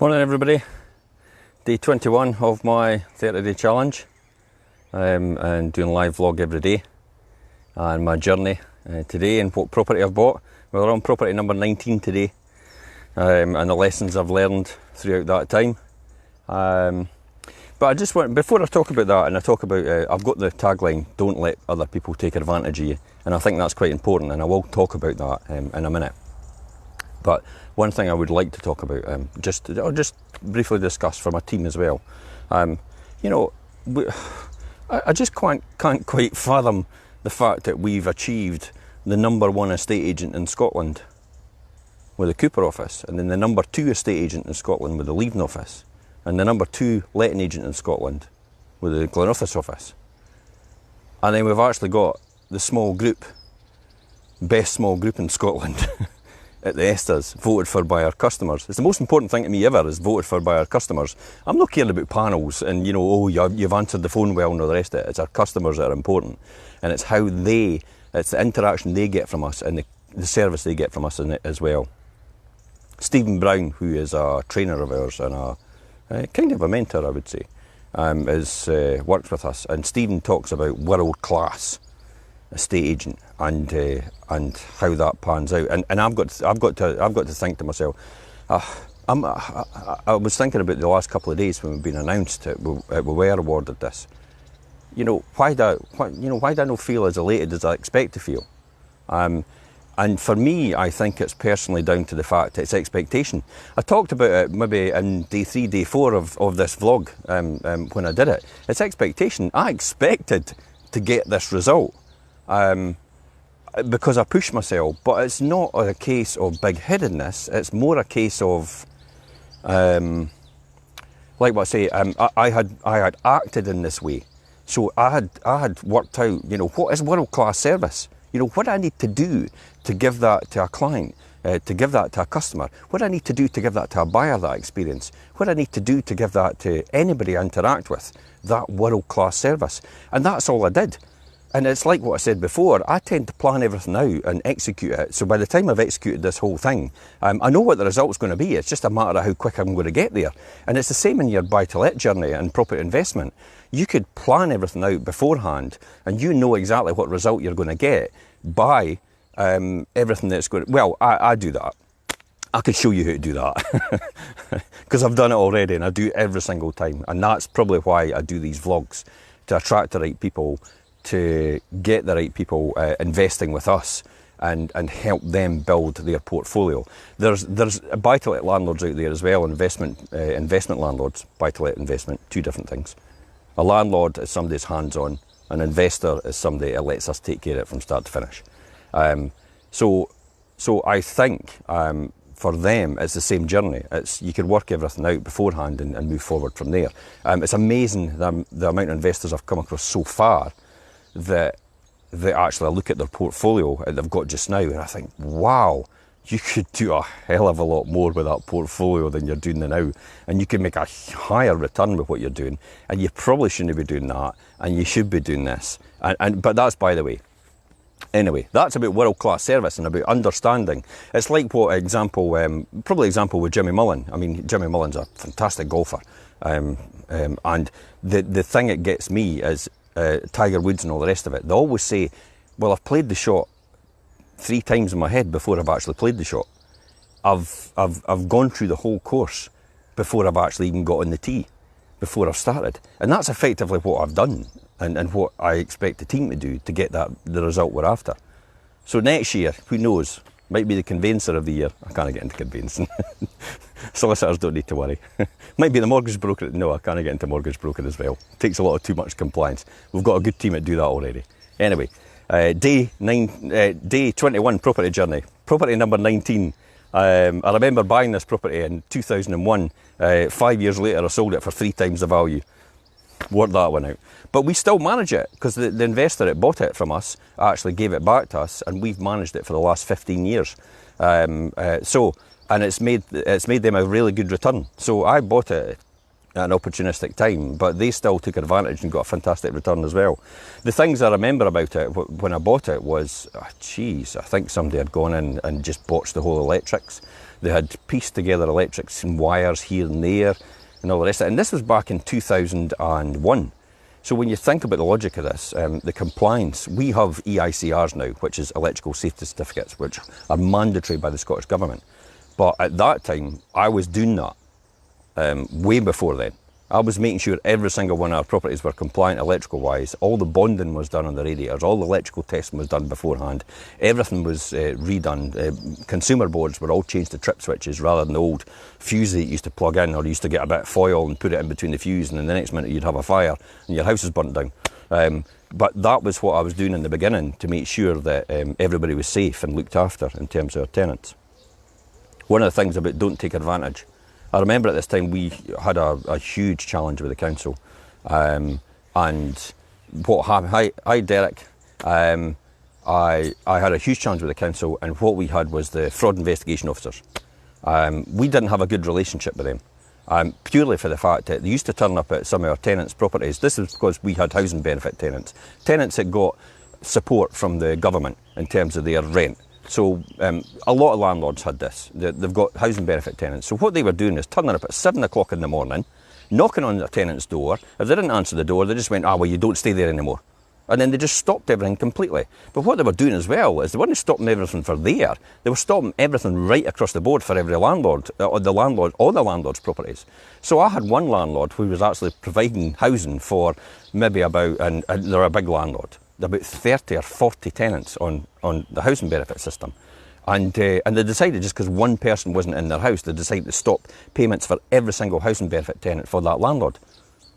Morning everybody, day 21 of my 30-day challenge, and doing a live vlog every day, and my journey today and what property I've bought. We're on property number 19 today, and the lessons I've learned throughout that time. But I just want, before I talk about that, and I talk about, I've got the tagline, don't let other people take advantage of you, and I think that's quite important, and I will talk about that in a minute. But one thing I would like to talk about, just briefly discuss for my team as well. You know, I just can't quite fathom the fact that we've achieved the #1 estate agent in Scotland with the Cooper office, and then the #2 estate agent in Scotland with the Leaven office, and the #2 letting agent in Scotland with the Glenoffice office. And then we've actually got the small group, best small group in Scotland at the Esters, voted for by our customers. It's the most important thing to me ever, is voted for by our customers. I'm not caring about panels and, you know, oh, you've answered the phone well and all the rest of it. It's our customers that are important, and it's how it's the interaction they get from us and the service they get from us in it as well. Stephen Brown, who is a trainer of ours and a kind of a mentor, I would say, works with us, and Stephen talks about world class estate agent and how that pans out, and I've got to think to myself, I was thinking about the last couple of days when we've been announced that we were awarded this. You know, why do I not feel as elated as I expect to feel? And for me, I think it's personally down to the fact that it's expectation. I talked about it maybe in day 3, day 4 of this vlog when I did it. It's expectation. I expected to get this result. Because I pushed myself, but it's not a case of big-headedness. It's more a case of, like what I say, I had acted in this way. So I had worked out, you know, what is world-class service? You know, what do I need to do to give that to a client, to give that to a customer? What do I need to do to give that to a buyer, that experience? What do I need to do to give that to anybody I interact with, that world-class service? And that's all I did. And it's like what I said before, I tend to plan everything out and execute it. So by the time I've executed this whole thing, I know what the result's going to be. It's just a matter of how quick I'm going to get there. And it's the same in your buy-to-let journey and property investment. You could plan everything out beforehand, and you know exactly what result you're going to get by everything that's going to... Well, I do that. I could show you how to do that. Because I've done it already, and I do it every single time. And that's probably why I do these vlogs, to attract the right people, to get the right people investing with us and help them build their portfolio. There's buy-to-let landlords out there as well, investment landlords, buy-to-let investment, two different things. A landlord is somebody who's hands-on, an investor is somebody that lets us take care of it from start to finish. So I think for them it's the same journey. You could work everything out beforehand and move forward from there. It's amazing the amount of investors I've come across so far that they actually look at their portfolio that they've got just now, and I think, wow, you could do a hell of a lot more with that portfolio than you're doing now, and you can make a higher return with what you're doing, and you probably shouldn't be doing that, and you should be doing this. But that's by the way. Anyway, that's about world-class service and about understanding. It's like what example with Jimmy Mullen. I mean, Jimmy Mullen's a fantastic golfer, and the thing that gets me is Tiger Woods and all the rest of it. They always say, well, I've played the shot 3 times in my head before I've actually played the shot. I've gone through the whole course before I've actually even got on the tee, before I've started. And that's effectively what I've done and what I expect the team to do to get the result we're after. So next year, who knows, might be the conveyancer of the year. I can't get into conveyancing. Solicitors don't need to worry. Might be the mortgage broker. No, I can't get into mortgage broker as well. Takes a lot of too much compliance. We've got a good team that do that already. Anyway, day 21 property journey. Property number 19. I remember buying this property in 2001. 5 years later, I sold it for 3 times the value. Worked that one out. But we still manage it, because the investor that bought it from us actually gave it back to us, and we've managed it for the last 15 years. And it's made them a really good return. So I bought it at an opportunistic time, but they still took advantage and got a fantastic return as well. The things I remember about it when I bought it was, I think somebody had gone in and just botched the whole electrics. They had pieced together electrics and wires here and there and all the rest of it. And this was back in 2001. So when you think about the logic of this, the compliance, we have EICRs now, which is electrical safety certificates, which are mandatory by the Scottish Government. But at that time, I was doing that way before then. I was making sure every single one of our properties were compliant electrical wise. All the bonding was done on the radiators, all the electrical testing was done beforehand. Everything was redone. Consumer boards were all changed to trip switches rather than the old fuse that you used to plug in, or you used to get a bit of foil and put it in between the fuse, and then the next minute you'd have a fire and your house is burnt down. But that was what I was doing in the beginning to make sure that everybody was safe and looked after in terms of our tenants. One of the things about don't take advantage. I remember at this time we had a huge challenge with the council, and what happened, hi Derek, I had a huge challenge with the council, and what we had was the fraud investigation officers. We didn't have a good relationship with them, purely for the fact that they used to turn up at some of our tenants' properties. This is because we had housing benefit tenants that got support from the government in terms of their rent. So a lot of landlords had this. They've got housing benefit tenants. So what they were doing is turning up at 7 o'clock in the morning, knocking on their tenant's door. If they didn't answer the door, they just went, well, you don't stay there anymore. And then they just stopped everything completely. But what they were doing as well is they weren't stopping everything for there. They were stopping everything right across the board for every landlord, all the landlords' properties. So I had one landlord who was actually providing housing for maybe about, and they're a big landlord, about 30 or 40 tenants on the housing benefit system. And they decided, just because one person wasn't in their house, they decided to stop payments for every single housing benefit tenant for that landlord.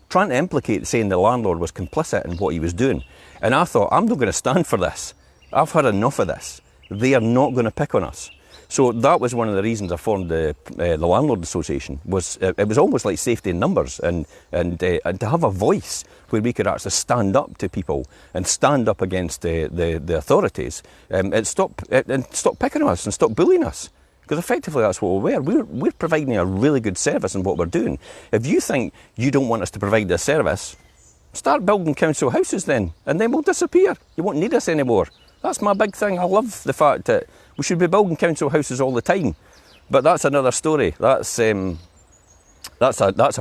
Trying to implicate, saying the landlord was complicit in what he was doing. And I thought, I'm not going to stand for this. I've had enough of this. They are not going to pick on us. So that was one of the reasons I formed the Landlord Association. It was almost like safety in numbers, and to have a voice where we could actually stand up to people and stand up against the authorities, and stop picking on us and stop bullying us. Because effectively that's what we were. We're providing a really good service in what we're doing. If you think you don't want us to provide this service, start building council houses then, and then we'll disappear. You won't need us anymore. That's my big thing. I love the fact that we should be building council houses all the time. But that's another story. That's a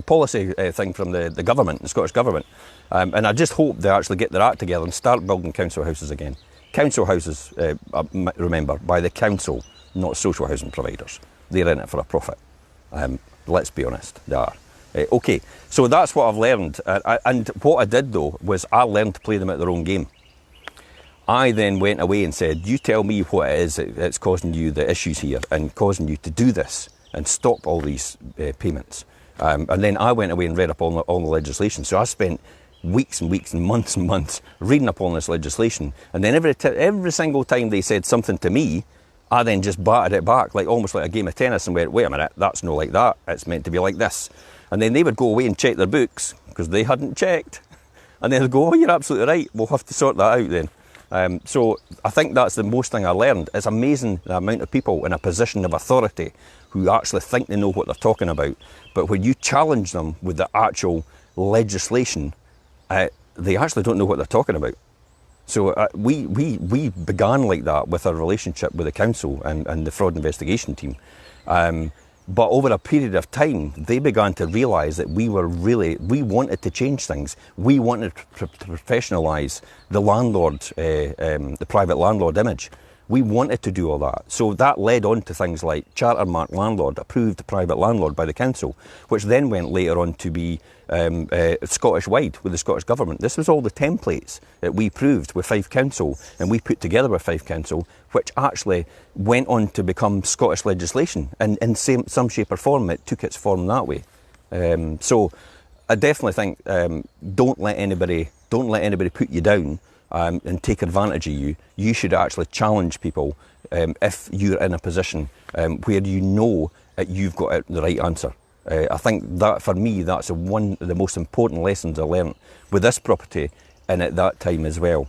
policy thing from the government, the Scottish Government. And I just hope they actually get their act together and start building council houses again. Council houses, remember, by the council, not social housing providers. They're in it for a profit. Let's be honest, they are. Okay, so that's what I've learned. And what I did though was I learned to play them at their own game. I then went away and said, you tell me what it is that's causing you the issues here and causing you to do this and stop all these payments. And then I went away and read up all the legislation. So I spent weeks and weeks and months reading up on this legislation. And then every single time they said something to me, I then just batted it back, almost like a game of tennis, and went, wait a minute, that's not like that. It's meant to be like this. And then they would go away and check their books because they hadn't checked. And then they'd go, oh, you're absolutely right. We'll have to sort that out then. So I think that's the most thing I learned. It's amazing the amount of people in a position of authority who actually think they know what they're talking about. But when you challenge them with the actual legislation, they actually don't know what they're talking about. So we began like that with our relationship with the council and the fraud investigation team. But over a period of time, they began to realise that we wanted to change things. We wanted to professionalise the landlord, the private landlord image. We wanted to do all that. So that led on to things like Charter Mark Landlord, approved private landlord by the council, which then went later on to be Scottish-wide with the Scottish Government. This was all the templates that we proved with Fife Council and we put together with Fife Council, which actually went on to become Scottish legislation. And in some shape or form, it took its form that way. So I definitely think don't let anybody put you down and take advantage of you. You should actually challenge people if you're in a position where you know that you've got the right answer. I think that, for me, that's one of the most important lessons I learned with this property and at that time as well.